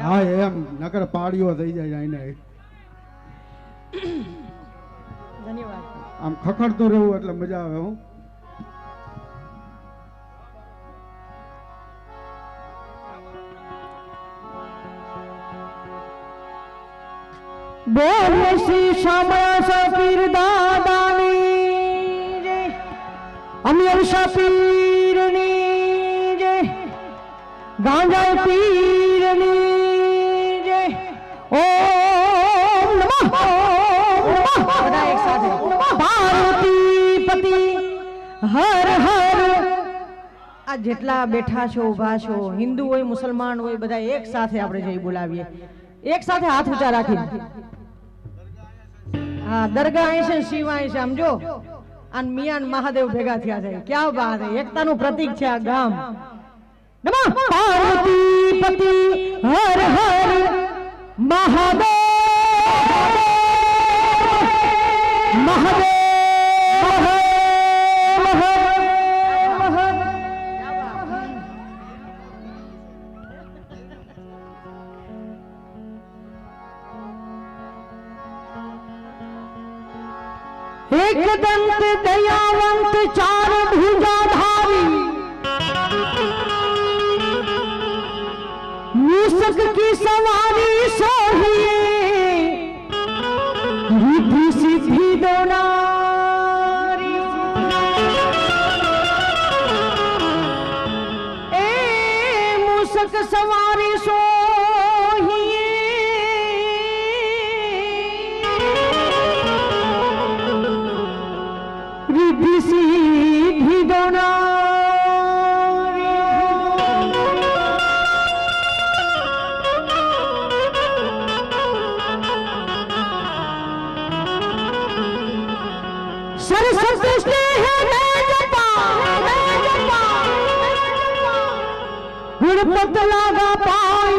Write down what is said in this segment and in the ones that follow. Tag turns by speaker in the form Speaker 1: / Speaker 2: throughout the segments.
Speaker 1: હા એમ નકર પાડીઓ થઈ જાય આઈને
Speaker 2: ધન્યવાદ
Speaker 1: આમ ખખડતું રહેવું એટલે મજા આવે હું
Speaker 2: બોલ શ્રી શામળા પીર દાદાની જય અમીર પીરની જય ગાંજા પીરની જય ઓમ નમઃ બધા એક સાથે પાર્વતી પતિ હર હર આ જેટલા બેઠા છો ઊભા છો હિન્દુ હોય મુસલમાન હોય બધા એક સાથે આપણે જઈ બોલાવીએ એક સાથે હાથ ઊંચા રાખીને हाँ दरगाह आई से शिव आई से समझो अन मियान महादेव भेगा थया छे क्या बात है एकता नु प्रतीक छे आ गाम नमः पार्वती पति हर हर महादेव महादेव एक दंत दयावंत चार भुजाधारी मूसक की सवारी सोहिए रिद्धि सिद्धि दोनारी ए मूसक सवारी सोहिए रिद्धि सिद्धि दोनारी सरस्वत स्नेह जपा गुणपत लागा पाई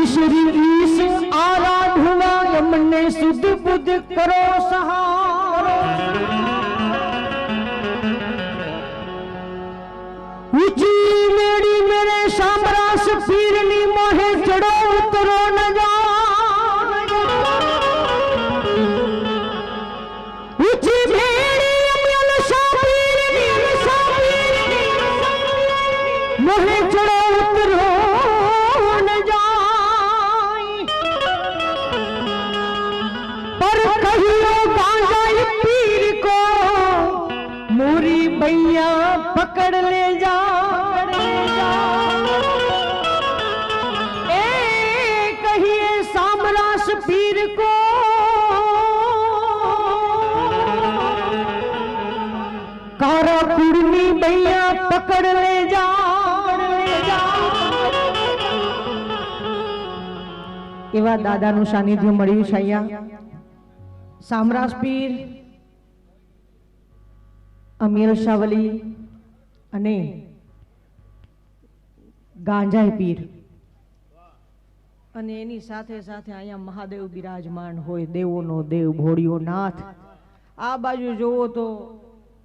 Speaker 2: ईश्वरी ईश आराधना यमने सुध बुध करो सहारो ऊंची मेरी मेरे शामरास पीरनी मोहे चढ़ो उतरो न जा ऊंची मेरी अमल शापीरनी मोहे चढ़ो उतरो न जाए पर कहियो गांजा पीर को मोरी भैया पकड़ ले जा ए कहिए सामरास पीर को कारा कुर्मी भैया पकड़ ले जा एवा दादाનું સાનિધ્ય મળ્યું છે અહીંયા સામરાસ પીર અમીર શાવલી અને ગાંજાઈ પીર અને એની સાથે સાથે અહીંયા મહાદેવ બિરાજમાન હોય દેવોનો દેવ ભોળિયો નાથ આ બાજુ જોવો તો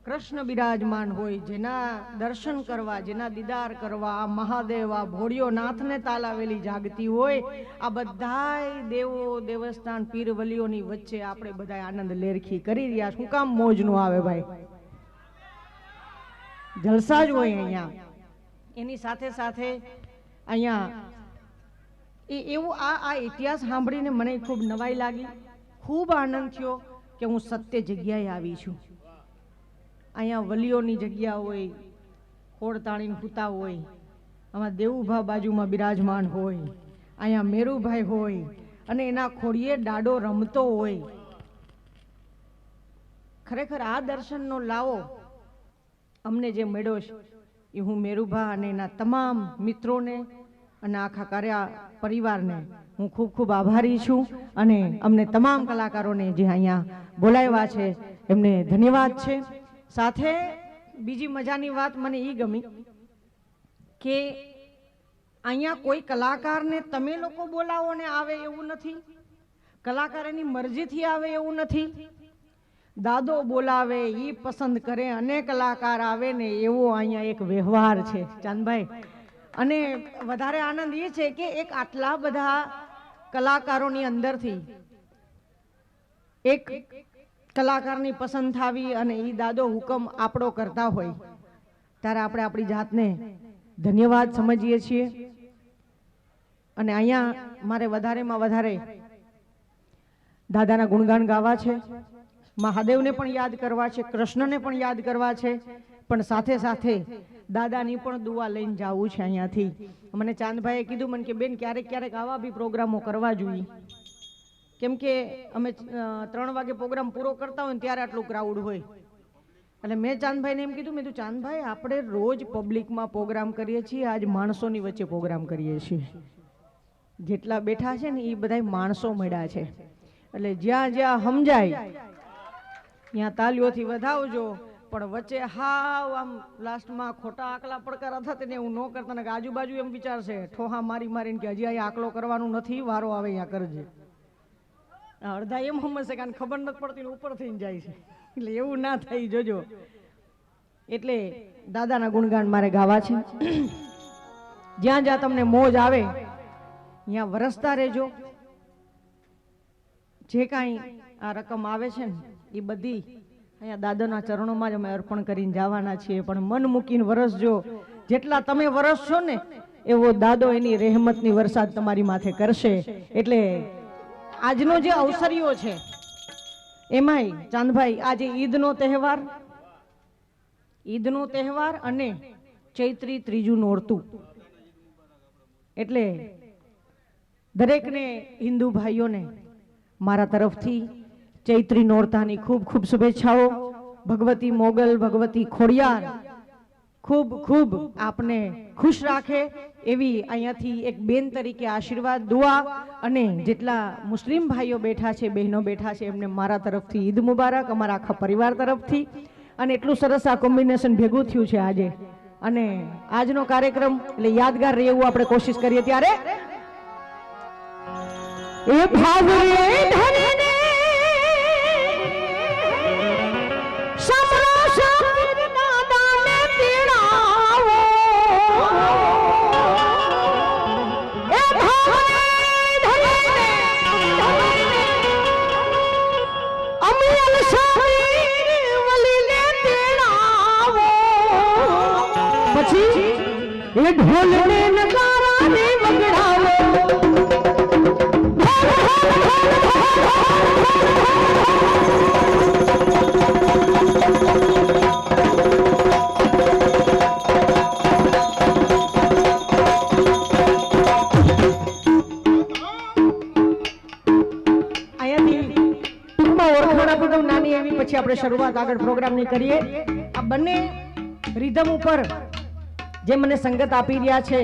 Speaker 2: કૃષ્ણ બિરાજમાન હોય જેના દર્શન કરવા જેના દીદાર કરવા આ મહાદેવ આ ભોળિયો નાથને તાલાવેલી જાગતી હોય આ બધાય દેવો દેવસ્થાન પીર વલીઓની વચ્ચે આપણે બધાય આનંદ લેરખી કરી રહ્યા શું કામ મોજ નું આવે ભાઈ જલસા જ હોય અહીંયા એની સાથે સાથે અહીંયા એવું આ ઇતિહાસ સાંભળીને મને ખૂબ નવાઈ લાગી ખૂબ આનંદ થયો કે હું સત્ય જગ્યાએ આવી છું અહીંયા વલીઓની જગ્યા હોય ખોડ તાણીને સૂતા હોય આમાં દેવુભા બાજુમાં બિરાજમાન હોય અહીંયા મેરુભાઈ હોય અને એના ખોડીએ ડાડો રમતો હોય ખરેખર આ દર્શનનો લાવો અમને જે મળ્યો છે એ હું મેરુભા અને એના તમામ મિત્રોને અને આખા કાર્ય પરિવારને હું ખૂબ ખૂબ આભારી છું અને અમને તમામ કલાકારોને જે અહીંયા બોલાવ્યા છે એમને ધન્યવાદ છે સાથે બીજી મજાની વાત મને એ ગમી કે અહીંયા કોઈ કલાકારને તમે લોકો બોલાવો ને આવે એવું નથી કલાકાર એની મરજીથી આવે એવું નથી દાદો બોલાવે ઈ પસંદ કરે અને કલાકાર આવે ને એવો અહીંયા એક વ્યવહાર છે ચાંદભાઈ અને વધારે આનંદ એ છે કે એક આટલા બધા કલાકારોની અંદરથી એક કલાકારની પસંદ થાવી અને એ દાદો હુકમ આપણો કરતા હોય ત્યારે આપણે આપણી જાતને ધન્યવાદ સમજીએ છીએ. અને અહીંયા મારે વધારેમાં વધારે દાદાના ગુણગાન ગાવા છે, મહાદેવને પણ યાદ કરવા છે, કૃષ્ણને પણ યાદ કરવા છે, પણ સાથે સાથે દાદાની પણ દુઆ લઈને જવું છે અહીંયાથી. મને ચાંદભાઈએ કીધું મને કે બેન ક્યારેક ક્યારેક આવા બી પ્રોગ્રામો કરવા જોઈએ, કેમ કે અમે 3 વાગે પ્રોગ્રામ પૂરો કરતા હોય ને ત્યારે આટલું ક્રાઉડ હોય. એટલે મેં ચાંદભાઈને એમ કીધું, મેં કીધું ચાંદભાઈ આપણે રોજ પબ્લિકમાં પ્રોગ્રામ કરીએ છીએ, આજ માણસોની વચ્ચે પ્રોગ્રામ કરીએ છીએ. જેટલા બેઠા છે ને એ બધા માણસો મળ્યા છે, એટલે જ્યાં જ્યાં સમજાય ત્યાં તાલીઓથી વધાવજો, પણ વચ્ચે હાવ આમ લાસ્ટમાં ખોટા આકલા પડકારા થતા ને એવું ન કરતા ને આજુબાજુ એમ વિચારશે ઠોહા મારી મારીને કે હજી અહીંયા આકલો કરવાનું નથી, વારો આવે અહીંયા કરજે. અડધા એમ સમજશે કે ખબર નથી પડતી ઉપર થઈને જાય છે, એટલે એવું ના થઈ જોજો. એટલે દાદાના ગુણગાન મારે ગાવા છે. જ્યાં જ્યાં તમને મોજ આવે ત્યાં વરસતા રહેજો. જે કાંઈ આ રકમ આવે છે ને એ બધી અહીંયા દાદાના ચરણોમાં જ અમે અર્પણ કરીને જવાના છીએ, પણ મન મૂકીને વરસજો. જેટલા તમે વરસશો ને એવો દાદો એની રહેમતની વરસાદ તમારી માથે કરશે. એટલે આજનો જે અવસરીઓ છે એમાંય ચાંદભાઈ આજે ઈદનો તહેવાર અને ચૈત્રી ત્રીજું નોરતું, એટલે દરેકને હિન્દુ ભાઈઓને મારા તરફથી ચૈત્રી નોરતાની ખૂબ ખૂબ શુભેચ્છાઓ. ભગવતી મોગલ, ભગવતી ખોડિયાર ખૂબ ખૂબ આપને ખુશ રાખે એવી અહીંયાથી એક બેન તરીકે આશીર્વાદ, દુઆ. અને જેટલા મુસ્લિમ ભાઈઓ બેઠા છે, બહેનો બેઠા છે, એમને મારા તરફથી ઈદ મુબારક, અમારા આખા પરિવાર તરફથી. અને એટલું સરસ આ કોમ્બિનેશન ભેગું થયું છે આજે, અને આજનો કાર્યક્રમ એટલે યાદગાર રહે એવું આપણે કોશિશ કરીએ. ત્યારે એ ભાવે ધરીને સમરા શાપના દાને પીડાવો, એ ભાવે ધરીને અમિયલ શાહીર વલીને પીડાવો. પછી એ ઢોલને નગારાને વગડાવો. નાની એવી પછી આપણે શરૂઆત આગળ પ્રોગ્રામની કરીએ. આ બંને રિધમ ઉપર જે મને સંગત આપી રહ્યા છે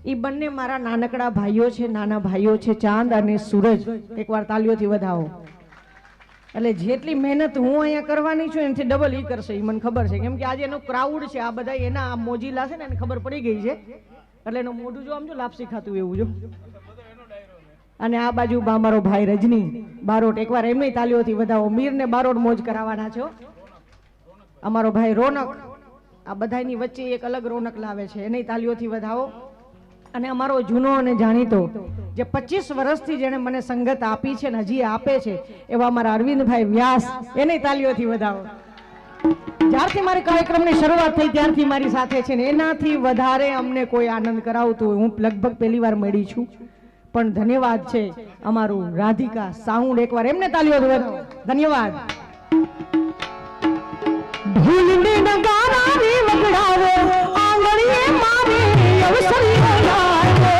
Speaker 2: એ બંને મારા નાનકડા ભાઈઓ છે, નાના ભાઈઓ છે, ચાંદ અને સૂરજ. એકવાર તાલીઓથી વધાવો. એટલે જેટલી મહેનત હું અહીંયા કરવાની છું એનાથી ડબલ ઈ કરશે, એ મને ખબર છે, કેમ કે આજે એનો ક્રાઉડ છે, આ બધા એના મોજીલા છે ને એને ખબર પડી ગઈ છે, એટલે એનું મોઢું જો આમ જો લાપસી ખાતું એવું જો. અને આ બાજુ મારો ભાઈ રજની બારોટ, એકવાર એમની તાલીઓથી વધાવો. મીરને બારોટ મોજ કરાવવાના છો. અમારો ભાઈ રોનક, આ બધાની વચ્ચે એક અલગ રોનક લાવે છે, એની તાલીઓથી વધાવો. અને અમારો જૂનો અને જાણીતો જે 25 વર્ષથી જેને મને સંગત આપી છે ને હજી આપે છે એવા અમારા અરવિંદભાઈ વ્યાસ, એની તાલીઓથી વધાવો. જ્યારથી મારી કાર્યક્રમની શરૂઆત થઈ ત્યારથી મારી સાથે છે ને એનાથી વધારે અમને કોઈ આનંદ કરાવતું હું લગભગ પહેલી વાર મળી છું. પણ ધન્યવાદ છે અમારું રાધિકા સાઉન્ડ, એકવાર એમને તાલીઓથી વધાવો. ધન્યવાદ. ભૂલને નગારા રે વગડાવો, આંગળીએ મારે અવસરીઓ લાવો.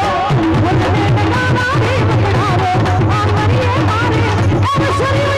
Speaker 2: ભૂલને નગારા રે વગડાવો, આંગળીએ મારે અવસરીઓ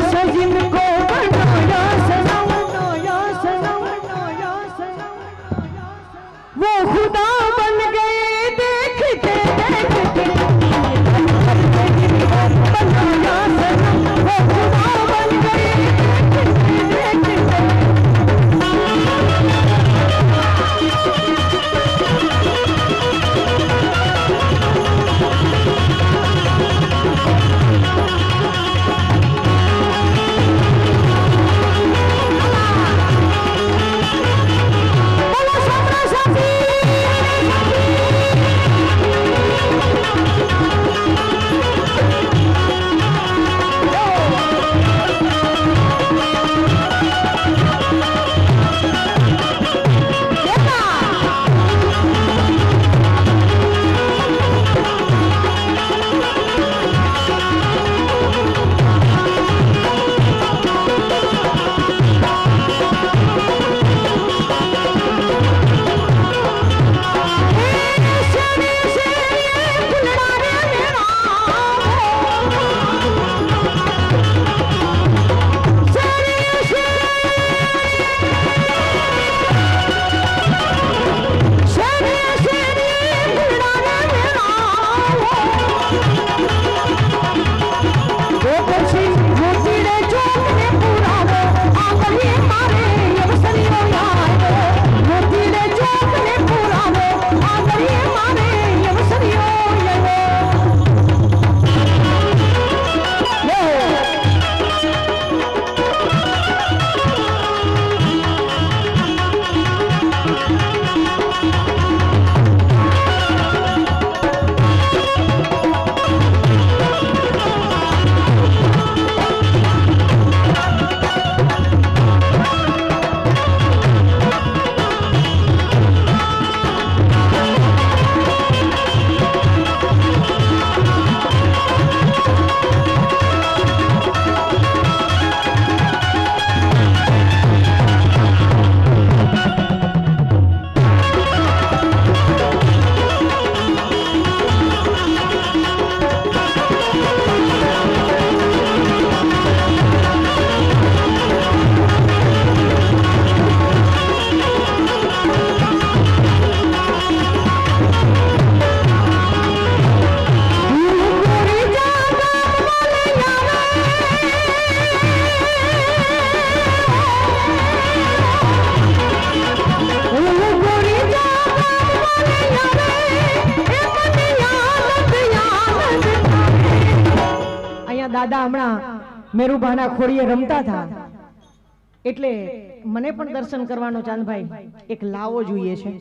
Speaker 2: से जिनको बनाया सनम, बनाया सनम, बनाया सनम, वो खुदा बन गए देखते देखते। बनाया सनम, वो खुदा बन गए देखते देखते। દાદા હમણાં મેરુભાના ખોડીએ રમતા હતા એટલે મને પણ દર્શન કરવાનો ચાંદભાઈ એક લાવો જોઈએ છે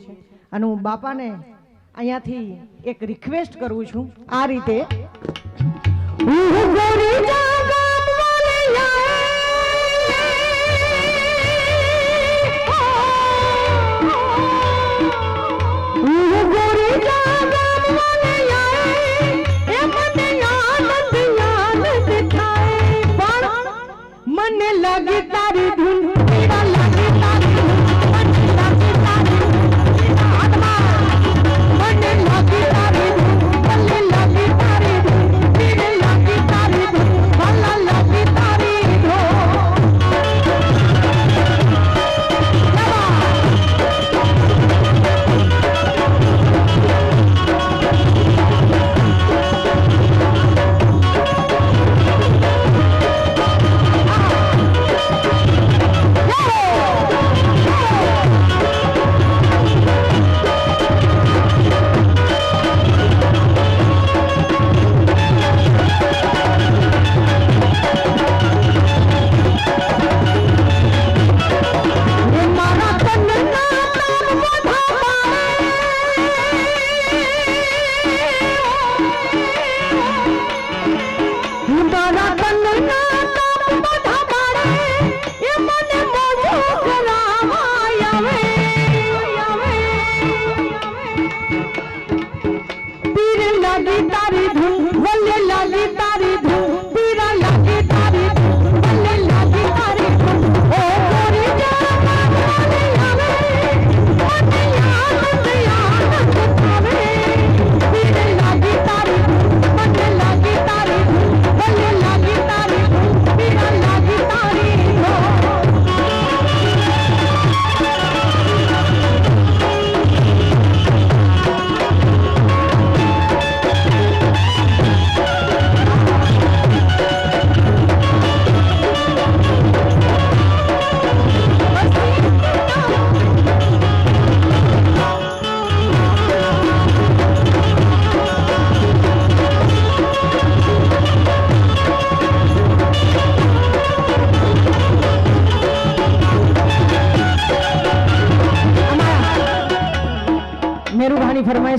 Speaker 2: અને હું બાપાને અહીંયાથી એક રિક્વેસ્ટ કરું છું આ રીતે लगी तारी धुन तेरा लगी तारी धुन लगी तारी आत्मा मने लगी तारी धुन बल्ले लगी तारी धुन तेरे लगी तारी धुन भला लगी तारी धुन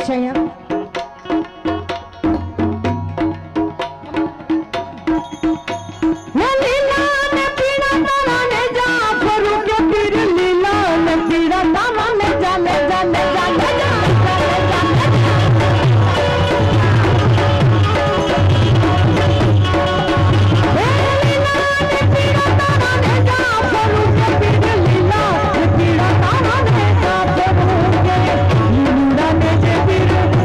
Speaker 2: છે અહીંયા
Speaker 3: Thank you.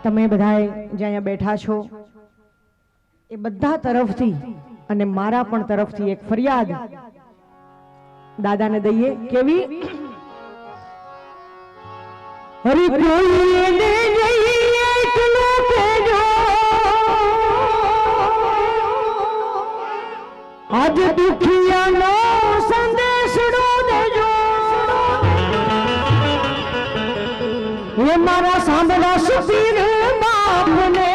Speaker 2: તમે બધાએ જે અહીંયા બેઠા છો એ બધા તરફથી અને મારા પણ તરફથી એક ફરિયાદ દાદાને દઈએ કેવી હરી કોઈને જઈએ એકલો કેજો આજ દુખિયાનો સંદેશડો દેજો એ મારા સાંભળા સુપીર બાપને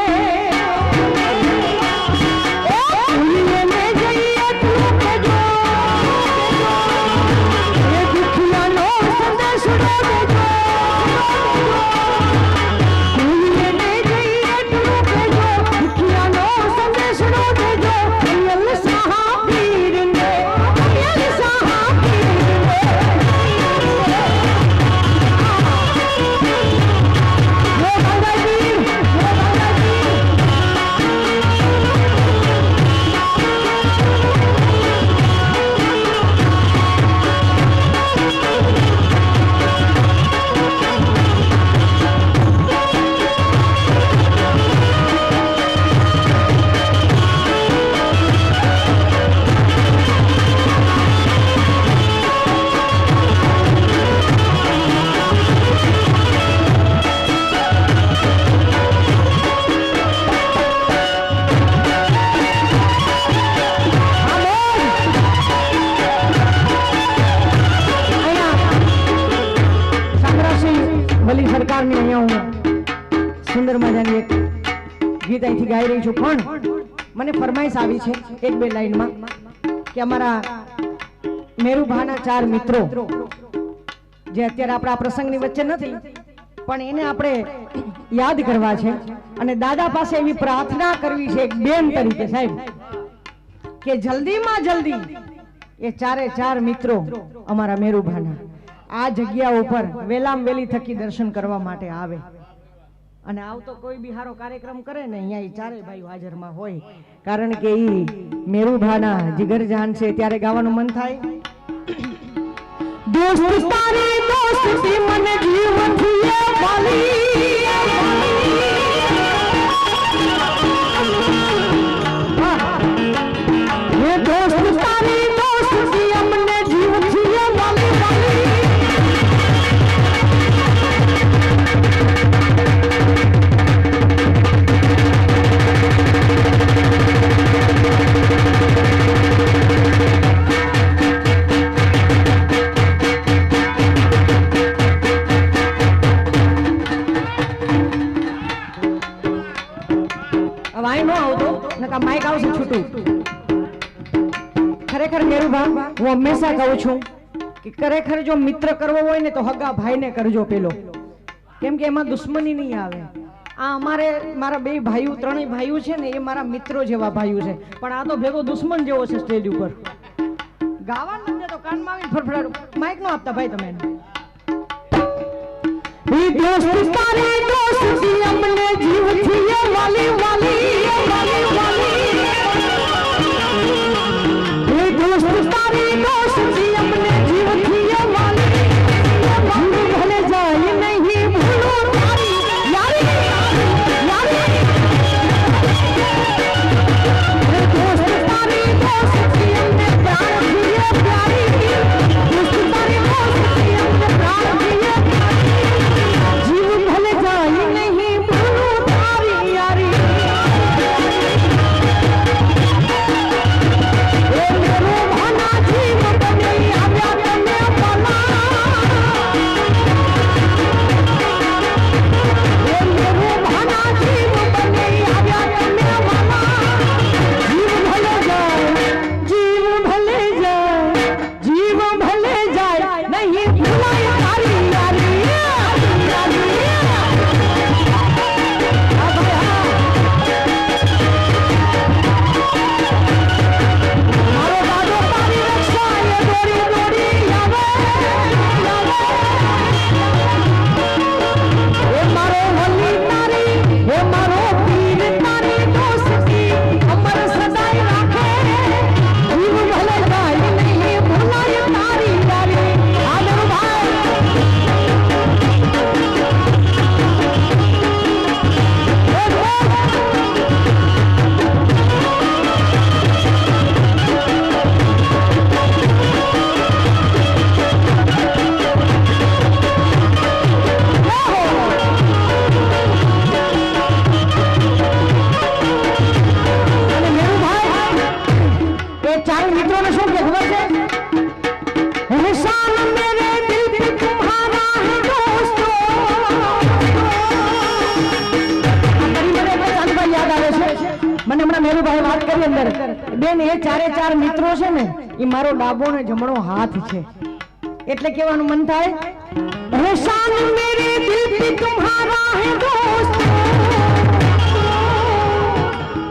Speaker 2: સુંદર મજાની એક ગીત અહીંથી ગાઈ રહી છું પણ મને ફરમાઈશ આવી છે એક બે લાઈનમાં કે અમારા મેરુભાના 4 મિત્રો જે અત્યારે આપણા પ્રસંગની વચ્ચે નથી પણ એને આપણે યાદ કરવા છે અને દાદા પાસે એવી પ્રાર્થના કરવી છે એક બેન તરીકે સાહેબ કે જલ્દીમાં જલ્દી એ 4 મિત્રો અમારા મેરુભાના આ જગ્યા ઉપર વેલામ વેલી થકી દર્શન કરવા માટે આવે અને આવતો કોઈ બી હારો કાર્યક્રમ કરે ને અહીંયા ઈ 4 ભાઈઓ હાજરમાં હોય કારણ કે ઈ મેરુભાના જીગરજાન છે ત્યારે ગાવાનું મન થાય દોસ્ત તારી દોસ્તી મને જીવનથી વાલી ये दोस्त तारी दोस्ती हमने जीवनથી वाली वाली માઇક આવશે છૂટું ખરેખર મેરુભા હું હંમેશા કહું છું કે ખરેખર જો મિત્ર કરવો હોય ને તો હગા ભાઈને કરજો પેલો કેમ કે એમાં દુશ્મની નહીં આવે આ અમારે મારા 2 ભાઈઓ 3 ભાઈઓ છે ને એ મારા મિત્રો જેવા ભાઈઓ છે પણ આ તો ભેગો દુશ્મન જેવો છે સ્ટેજ ઉપર ગાવાનું નથી તો કાનમાં આવીને ફરફડાડું માઇક નો આપતા ભાઈ તમે ઈ દોસ્ત તારી દોસ્તી અમને જીવથી વાલી વાલી વાલી વાલી ઈ દોસ્ત તારી દોસ્તી અમને જીવથી વાલી ભૂલ ભલે જાય નહીં ભૂલો હમણાં મેરુભાઈ વાત કરી અંદર બેન એ ચારે ચાર મિત્રો છે ને એ મારો ડાબો ને જમણો હાથ છે એટલે કહેવાનું મન થાય રહેશાન મેરે દિલ पे तुम्हारा है दोस्त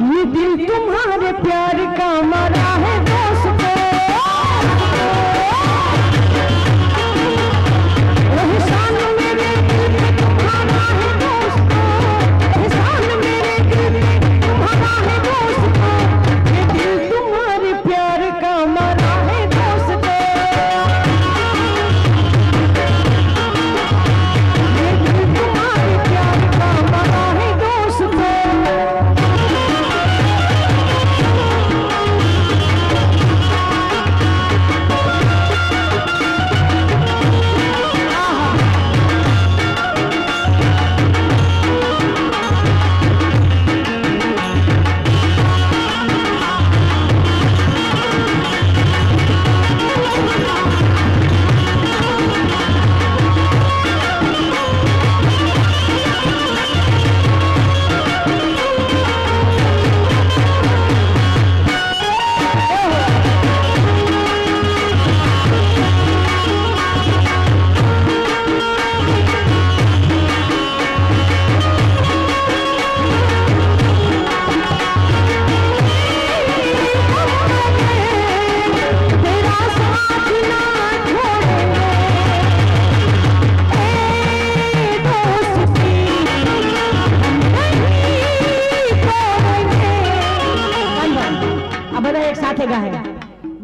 Speaker 2: ये दिल तुम्हारे प्यार का मरा है दोस्त रहशान मेरे दिल पे तुम्हारा है दोस्त रहशान मेरे दिल पे तुम्हारा है दोस्त ये दिल तुम्हारे प्यार का मरा है दोस्त ये दिल तुम्हारे प्यार का मरा है दोस्त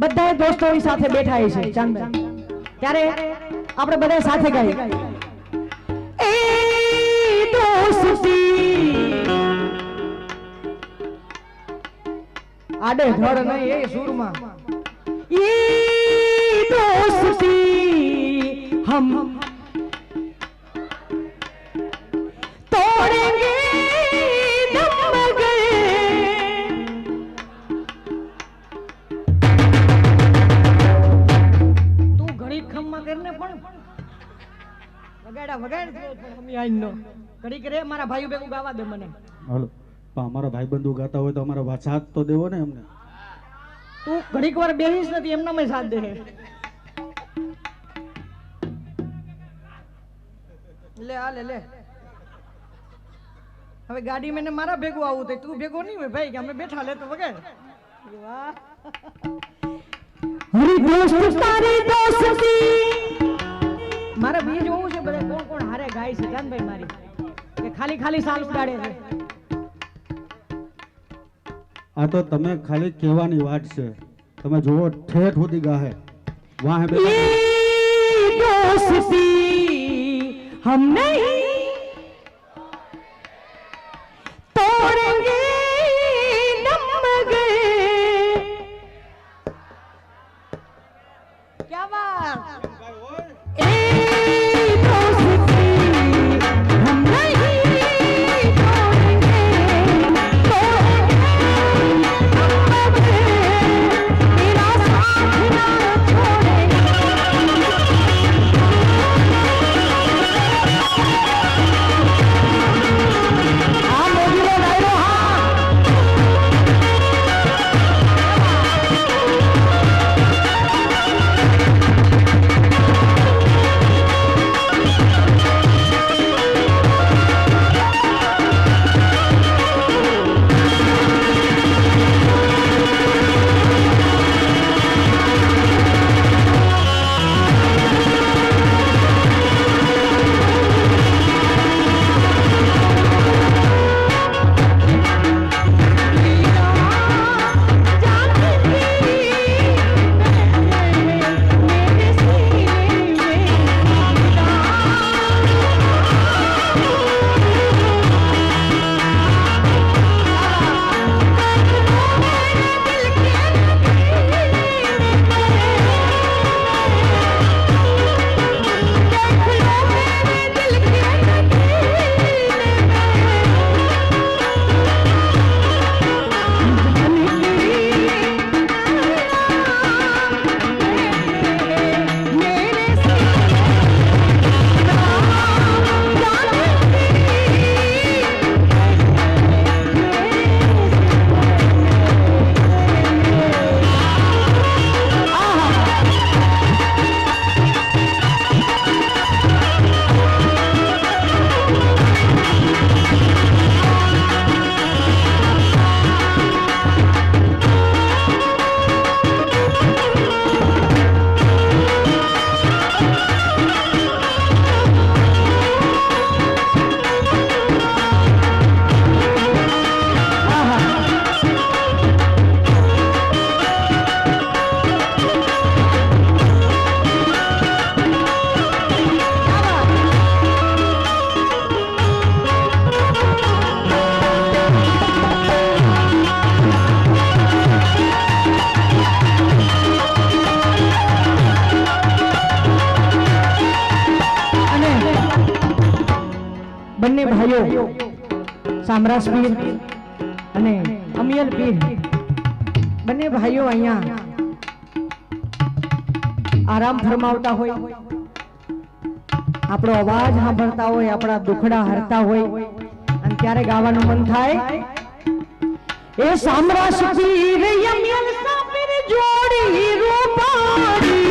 Speaker 2: બધા દોસ્તો સાથે બેઠા છે ચાંદબેન ત્યારે આપણે બધા સાથે ગાઈએ એ દોસ્તી આડે ધડ નહીં એ સુરમાં એ દોસ્તી હમ તોड़ेंगे दम गए મારા ભાઈ ભેગું ગાવા દે મને
Speaker 1: હાલો પણ અમારા ભાઈબંધુ ગાતા હોય તો અમારા સાથ તો દેવો ને એમને
Speaker 2: તું ઘડીક વાર બેહીશ નથી એમના મેં સાથ દે લે આ લે હવે ગાડી મેને મારા ભેગું આવું તો તું ભેગો નહીં હોય ભાઈ કે અમે બેઠા લે તો વગર વાહ હરી દોસ્ત તારી દોસ્તી મારે બી જોવું છે બધા કોણ કોણ હારે ગાય છે જાનભાઈ મારી કે ખાલી ખાલી સાલ ઉડાડે છે
Speaker 1: આ તો તમે ખાલી કહેવાની વાત છે તમે જોવો ઠેઠ સુધી ગાહે વાહ
Speaker 2: દોસ્તી હમ નહીં તોड़ेंगे दम गए क्या बात સામરાસ પીર અને અમિયલ પીર બંને ભાઈઓ અહીંયા આરામ ફરમાવતા હોય, આપણો અવાજ સાંભળતા હોય, આપણા દુખડા હરતા હોય અને ત્યારે ગાવાનું મન થાય, એ સામરાસ પીર અમિયલ સાપીર જોડી રૂપાડી,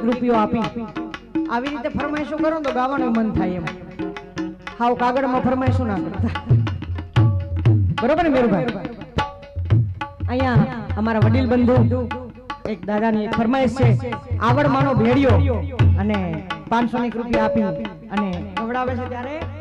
Speaker 2: રૂપિયો આપી આવી રીતે ફરમાઈશો કરો તો ગાવાનું મન થાય એમ. હાવ કાગળમાં ફરમાઈશો ના કરતા. બરોબર ને મેરુભાઈ? અહીંયા અમારા વડીલ બંધુ એક દાદાની એક ફરમાઈશ છે, આવડ માનો ભેડિયો, અને 500 રૂપિયા આપી અને બોલાવે છે ત્યારે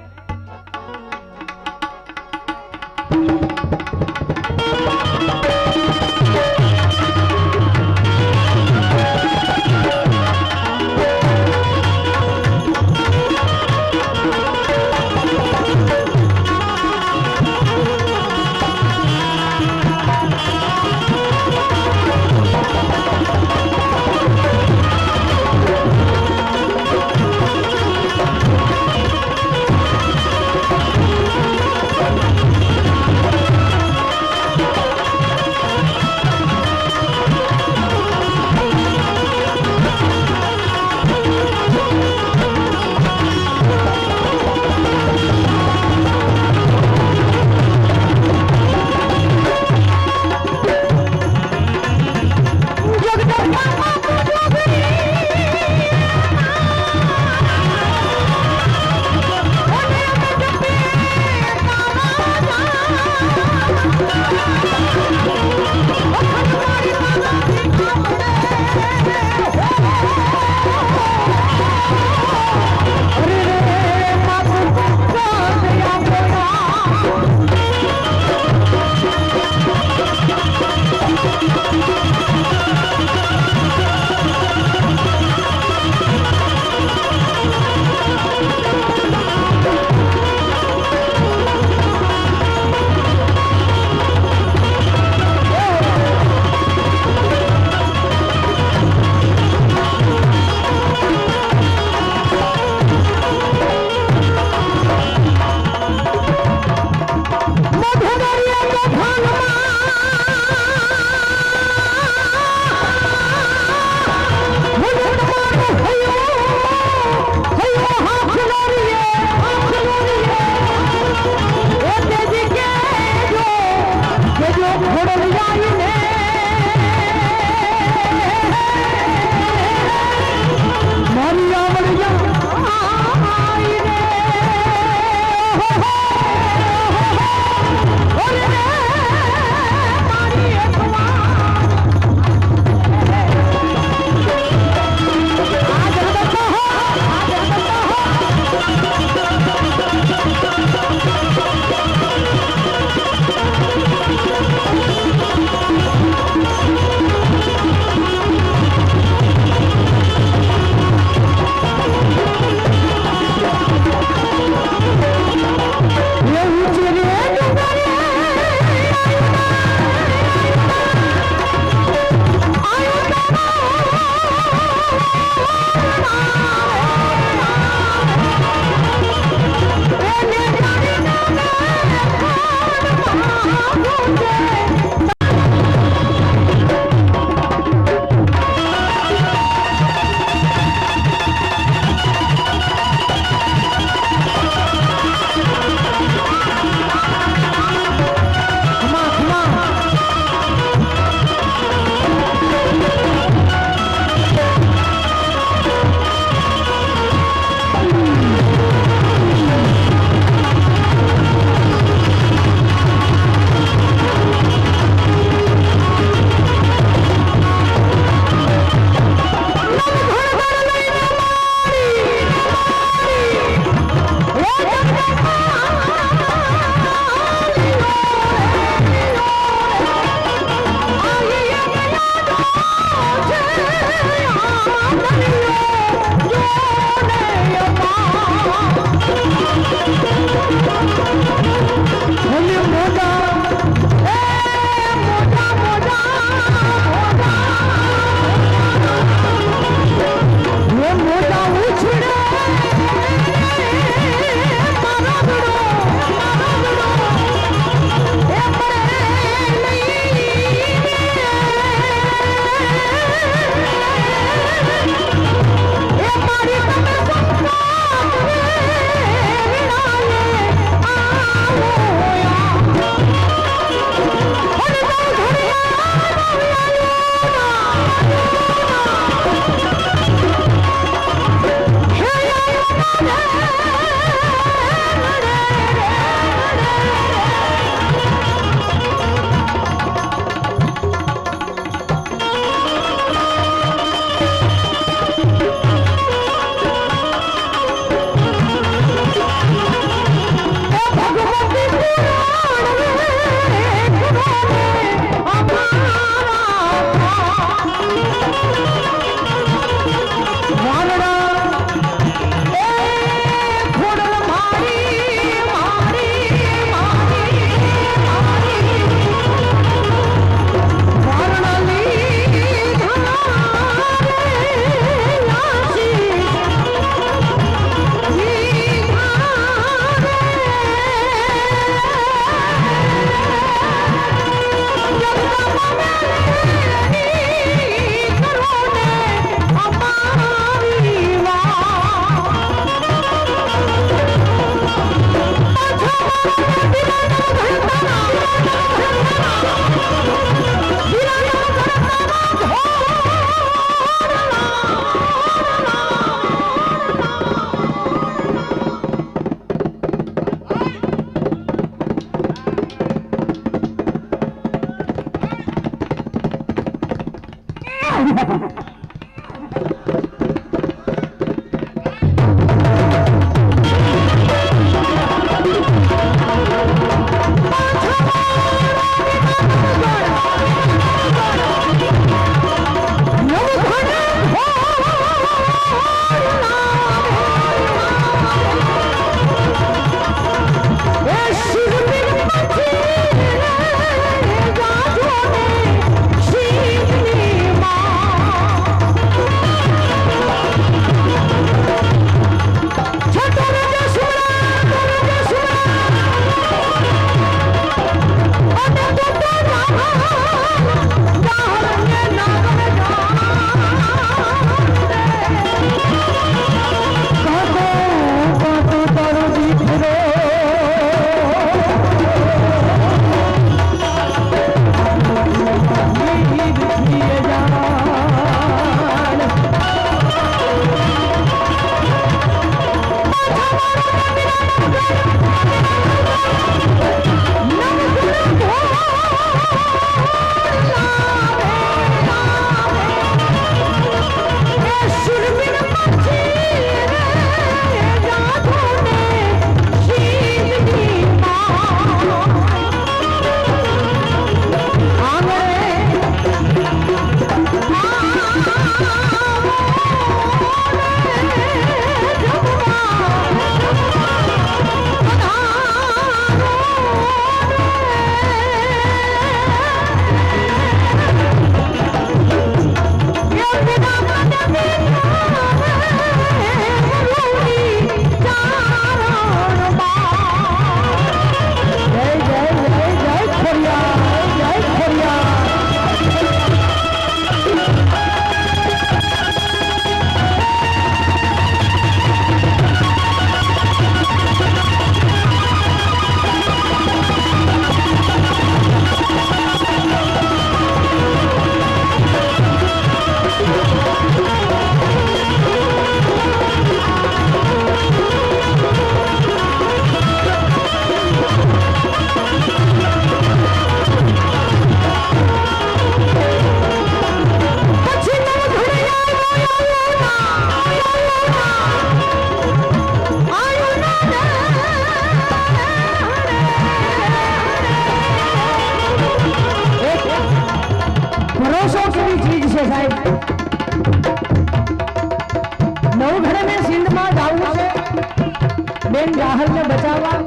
Speaker 2: બેન જાહલને બચાવવા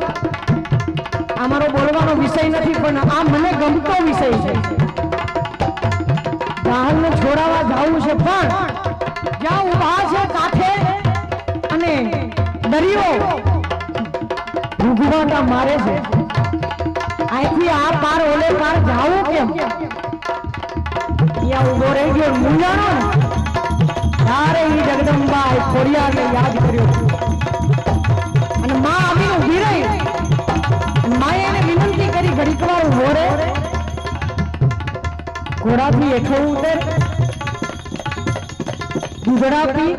Speaker 2: અમારો બોલવાનો વિષય નથી, પણ આ મને ગમતો વિષય છે. જાહલને છોડાવવા જાવું છે, પણ જ્યાં ઊભા છે કાંઠે અને દરિયો ઘૂઘવાટા મારે છે, અહીંથી આ પાર ઓલે પાર જાવું કેમ? ત્યાં ઊભો રહી ગયો મૂંઝાણો ને ત્યારે ઈ જગદંબા ખોડિયારને યાદ કર્યો અને માં આવીને ઊભી રહી. માએ એને વિનંતી કરી ઘડીક વાર ઊભો રહે, ઘોડાથી હેઠો ઉતર, દૂધડા પી,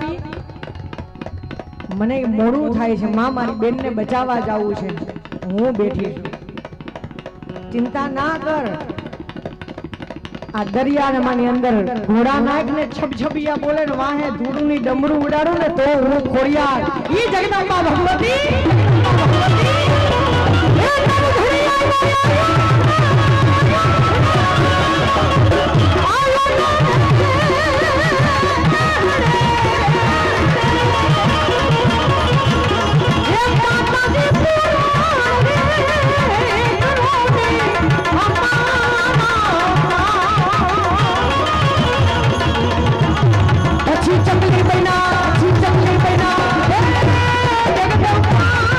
Speaker 2: મને મોડું થાય છે માં, મારી બેનને બચાવવા જાવું છે, હું બેઠી છું, ચિંતા ના કર. આ દરિયાની અંદર ઘોડા નાખ ને છબછબિયા બોલે ને વાહે ધૂળની ડમરું ઉડાડું ને તો હું ખોડિયાર ઈ જગદંબા ભગવતી ચકલી બના જગદંબા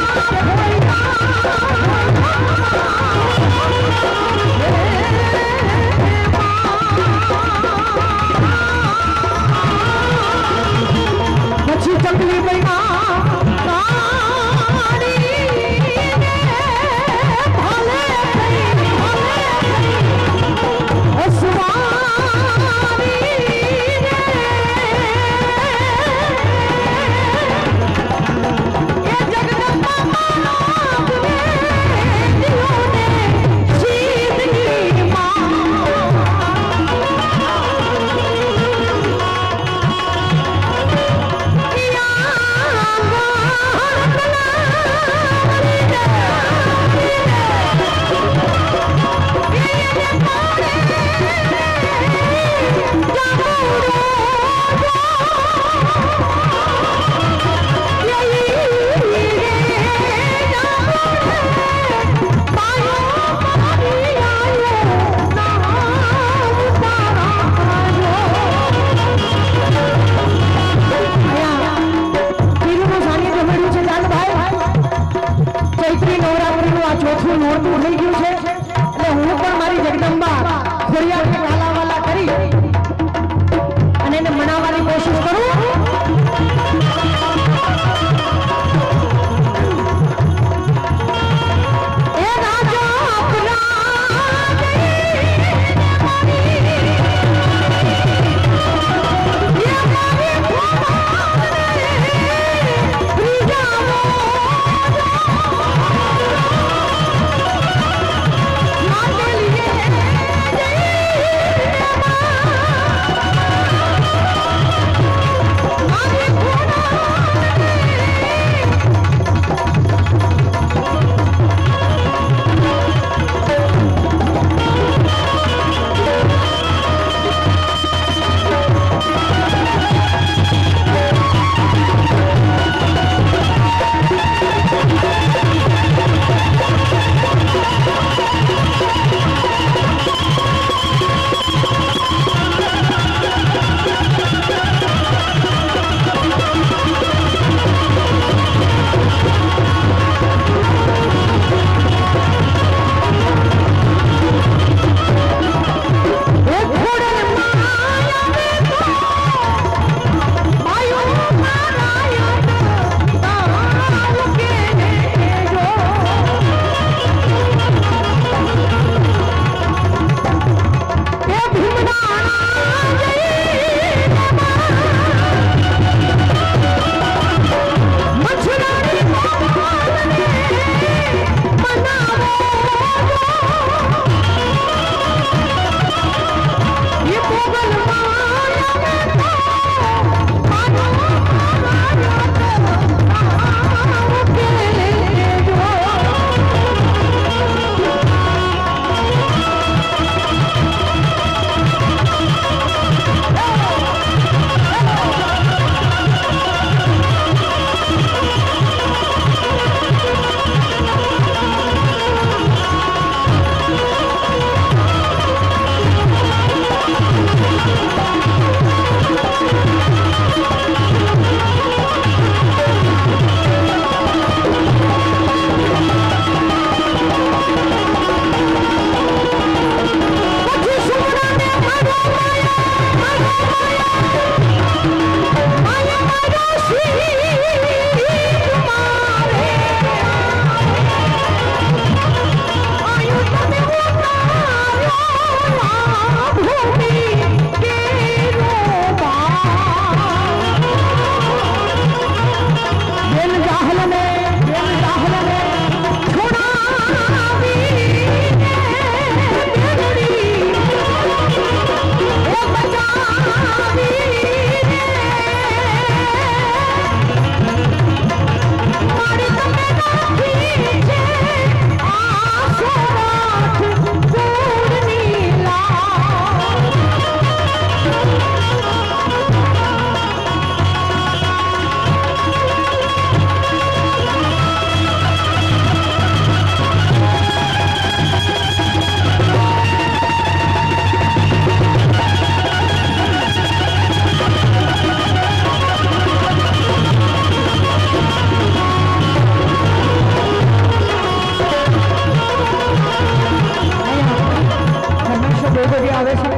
Speaker 2: બહુ બધી આવે છે,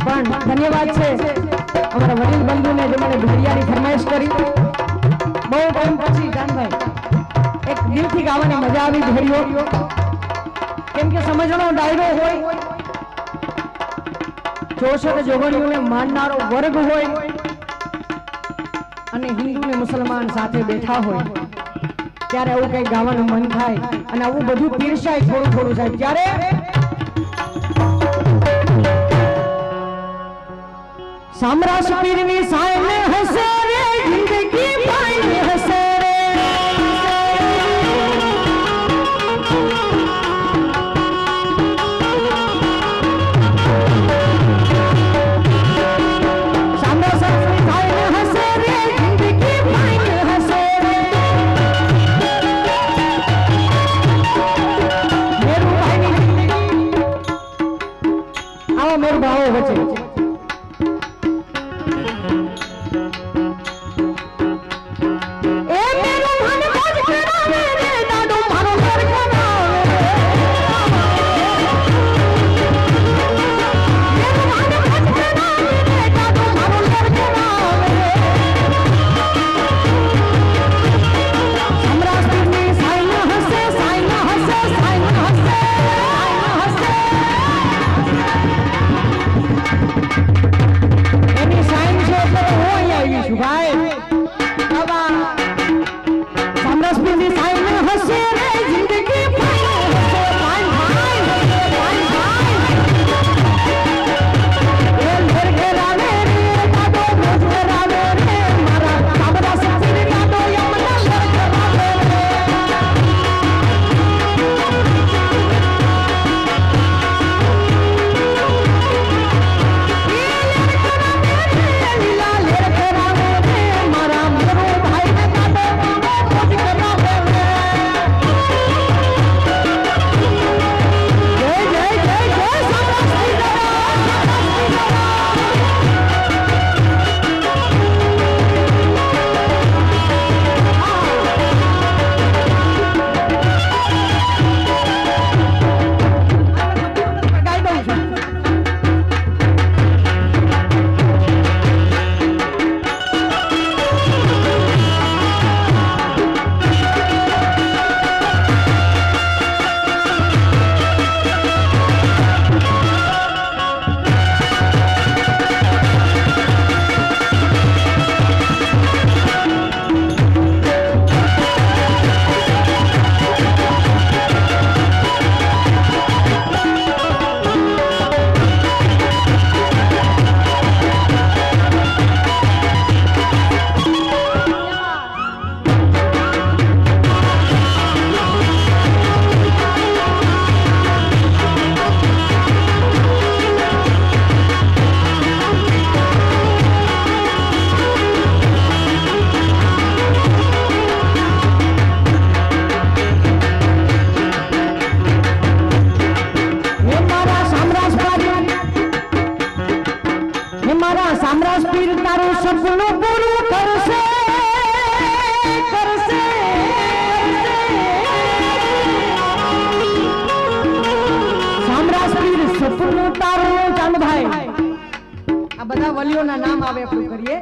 Speaker 2: પણ ધન્યવાદ છે અમારા વડીલ બંધુને જે મને ભેડિયાની ફરમાઈશ કરી. બહુ ટાઈમ પછી જાનભાઈ એક દિલથી ગાવાની મજા આવી ભેડિયો, કેમ કે સમજણો ડાયરો હોય, જોશો જોગણીઓને માનનારો વર્ગ હોય અને હિન્દુ ને મુસલમાન સાથે બેઠા હોય ત્યારે આવું કઈ ગાવાનું મન થાય અને આવું બધું પીરસાય થોડું થોડું સાહેબ. ત્યારે સામ્રાજ પીરની સાયને હસે રે જિંદગી પાઈને હસે રે, સામ્રાજ પીરની સાયને હસે રે જિંદગી પાઈને હસે રે, મેરુ ભાઈની જિંદગી આવો મેરુ ભાવો વચ્ચે બધા વલીઓના નામ આવે આપણે કરીએ.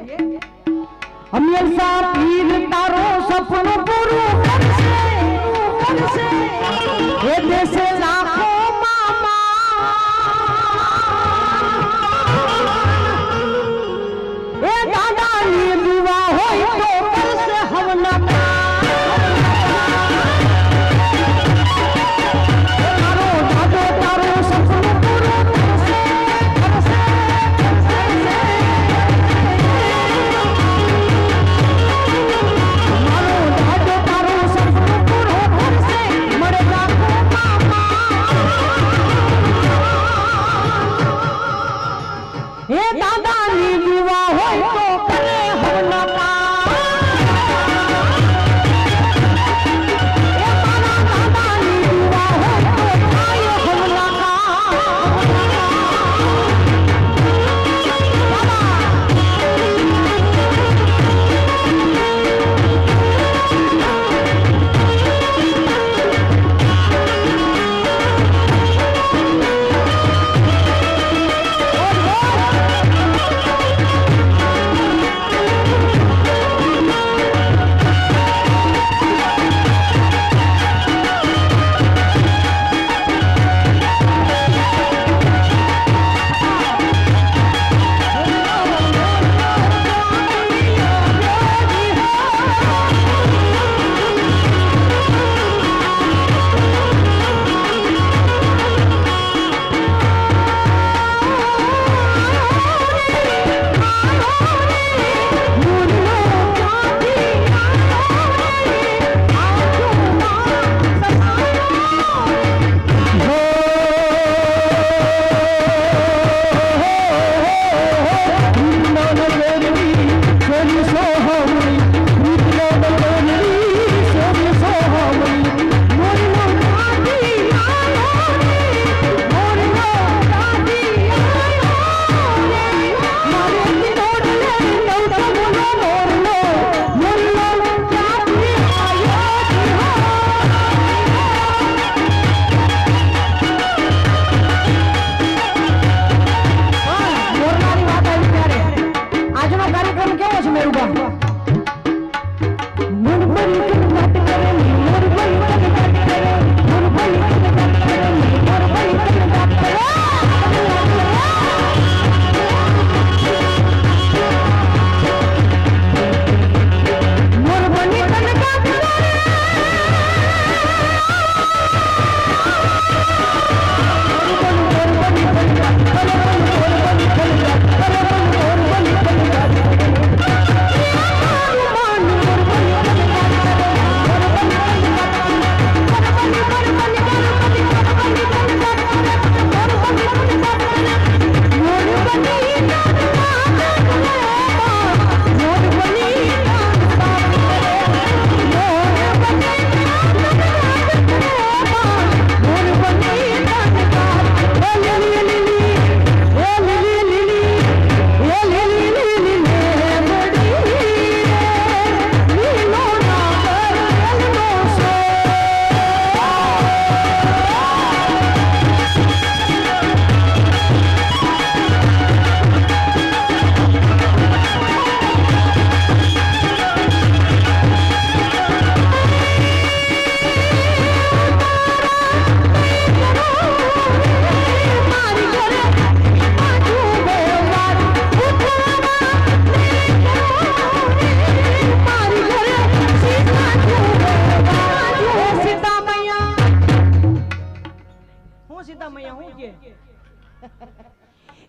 Speaker 2: હંમેશા પીર તારો સપનું પૂરું કરશે, કરશે એ દેશે લાખો મામા, એ દાદાની દુઆ હોય તો કરશે હવના. તારો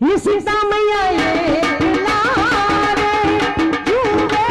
Speaker 2: ये सीता मैया एकला रे जुवे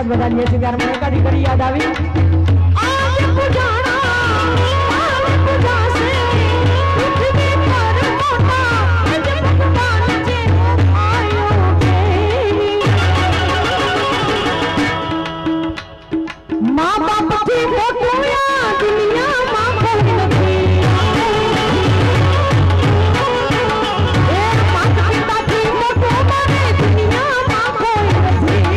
Speaker 3: બધા લે છે ત્યારે મને કાઢી કરી યાદ આવી
Speaker 2: आज पुजारा आज पुजासे पृथ्वी पर मोटा आज भगवान जे आयो घेरी माँ बाप की फोटोया दुनिया माँ कोई नहीं एक माता पिता की फोटो मारे दुनिया माँ कोई नहीं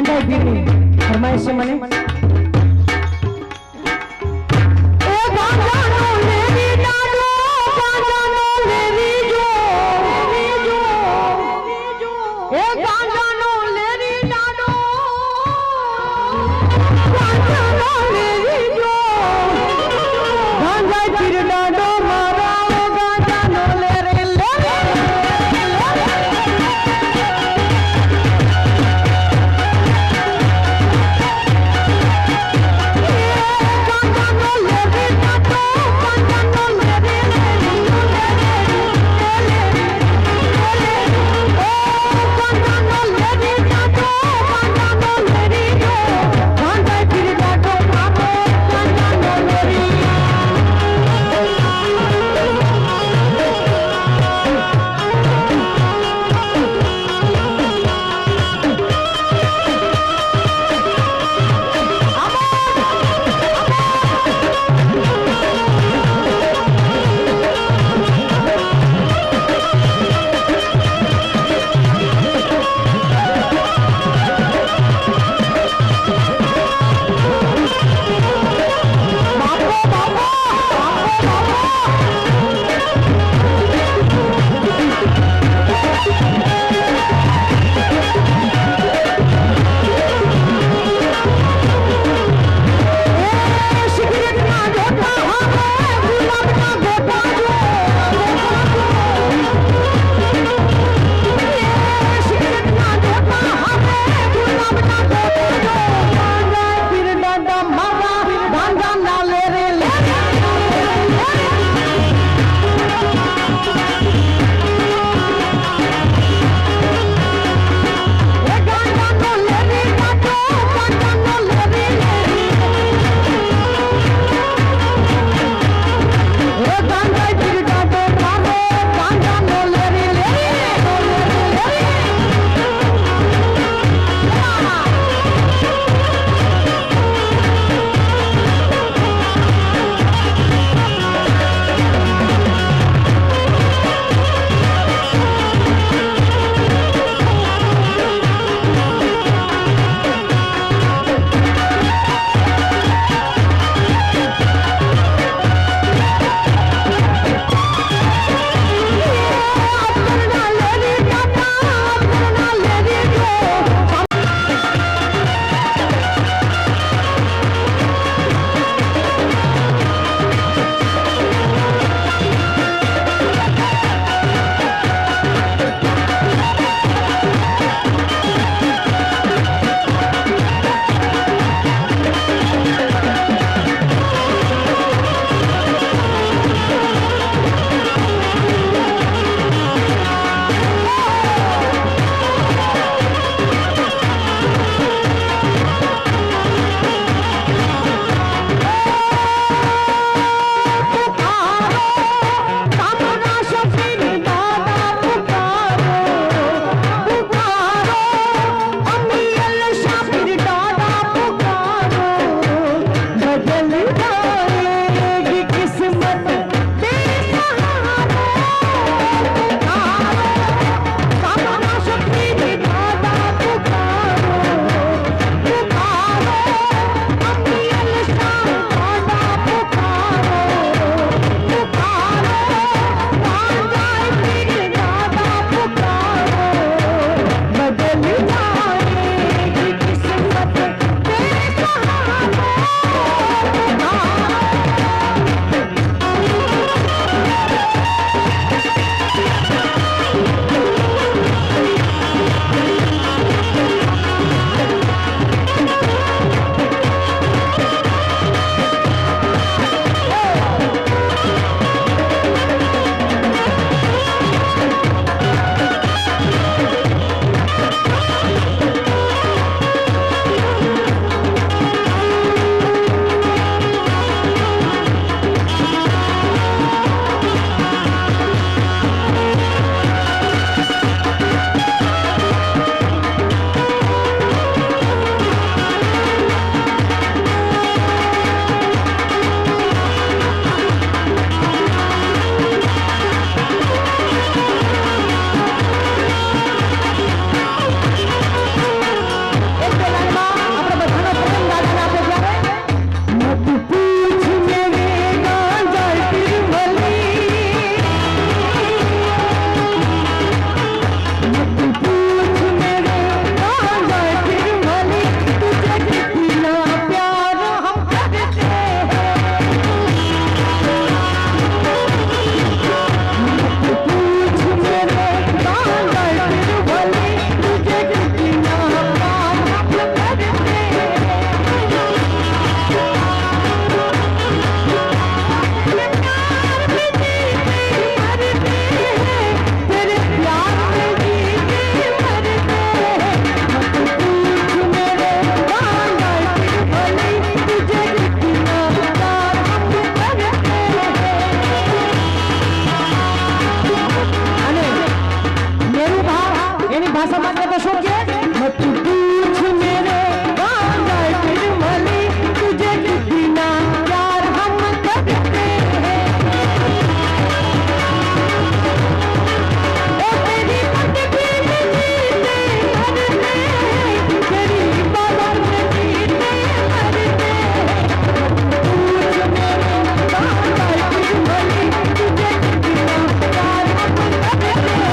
Speaker 3: ગાંડા પીરની ફરમાઈશ છે મને એ ગાંડાનો લેવી ડાડો ગાંડાનો લેવી જો એ ગાંડાનો લેવી ડાડો ગાંડાનો લેવી જો ગાંડા પીર ડાડો મારા ઓ ગાંડાનો લે રે લે ભાષામાં કહે તો શું કહે મત પૂછ મેરે ગાંડા તિરુમલી તુજે કિतना प्यार हम करते हैं ओ तेरी पटकी में जीते मरते तेरी इबादत में जीते मरते पूछ मेरे गांडा तिरुमली तुझे कितना प्यार हम करते हैं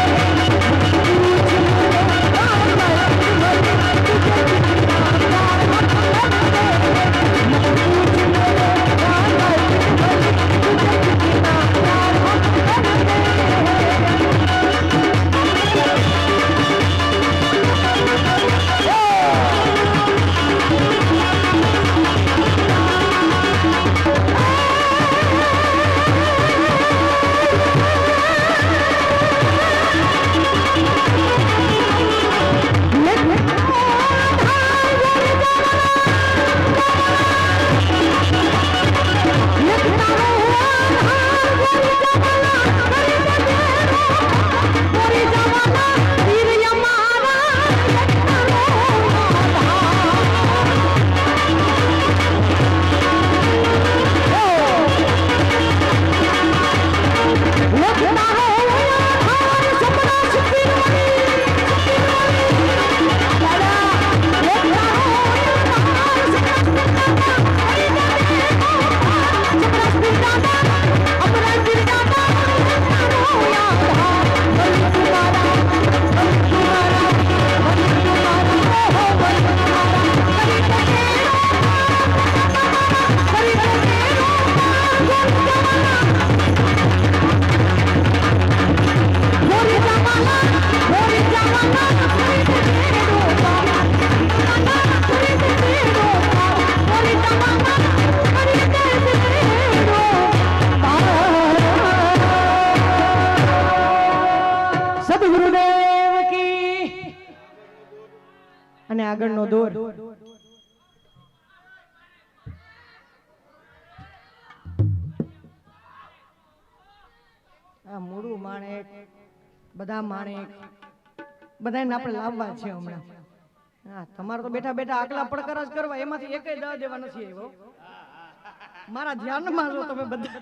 Speaker 3: અને આગળનો દોર આ મૂળું માણેક બધા માણેક બધાને આપણે લાવવા છે હમણાં. હા તમારે તો બેઠા બેઠા આગલા પડકાર જ કરવા, એમાંથી એકેય દા દેવા નથી આવ્યો. મારા ધ્યાનમાં જો તમે બધા.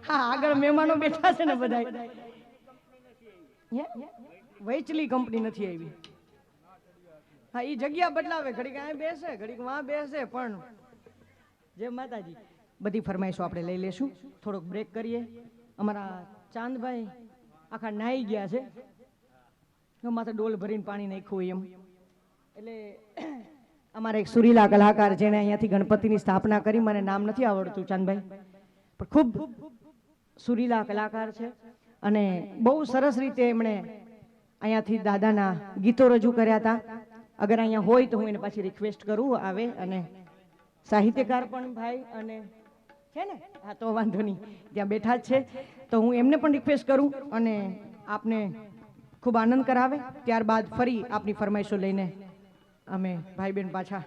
Speaker 3: હા આગળ મહેમાનો બેઠા છે ને બધા. વૈચલી કંપની નથી આવી. હા એ જગ્યા બદલાવે, ઘડીક અહીં બેસે ઘડીક વાં બેસે, પણ જય માતાજી. બધી ફરમાઈશો આપણે લઈ લેશું. થોડોક બ્રેક કરીએ. અમારા ચાંદભાઈ આખા નાઈ ગયા છે, માથે ડોલ ભરીને પાણી નાખ્યું એમ. એટલે અમારા એક સુરીલા કલાકાર જેણે અહીંયાથી ગણપતિની સ્થાપના કરી, મને નામ નથી આવડતું ચાંદભાઈ, પણ ખૂબ સુરીલા કલાકાર છે અને બહુ સરસ રીતે એમણે અહીંયાથી દાદાના ગીતો રજૂ કર્યા હતા. અગર અહીંયા હોય તો હું એને પાછી રિક્વેસ્ટ કરું આવે. અને સાહિત્યકાર પણ ભાઈ અને છે ને, હા તો વાંધો નહીં, ત્યાં બેઠા જ છે, તો હું એમને પણ રિક્વેસ્ટ કરું અને આપને ખૂબ આનંદ કરાવે. ત્યારબાદ ફરી આપની ફરમાઈશો લઈને અમે ભાઈ બહેન પાછા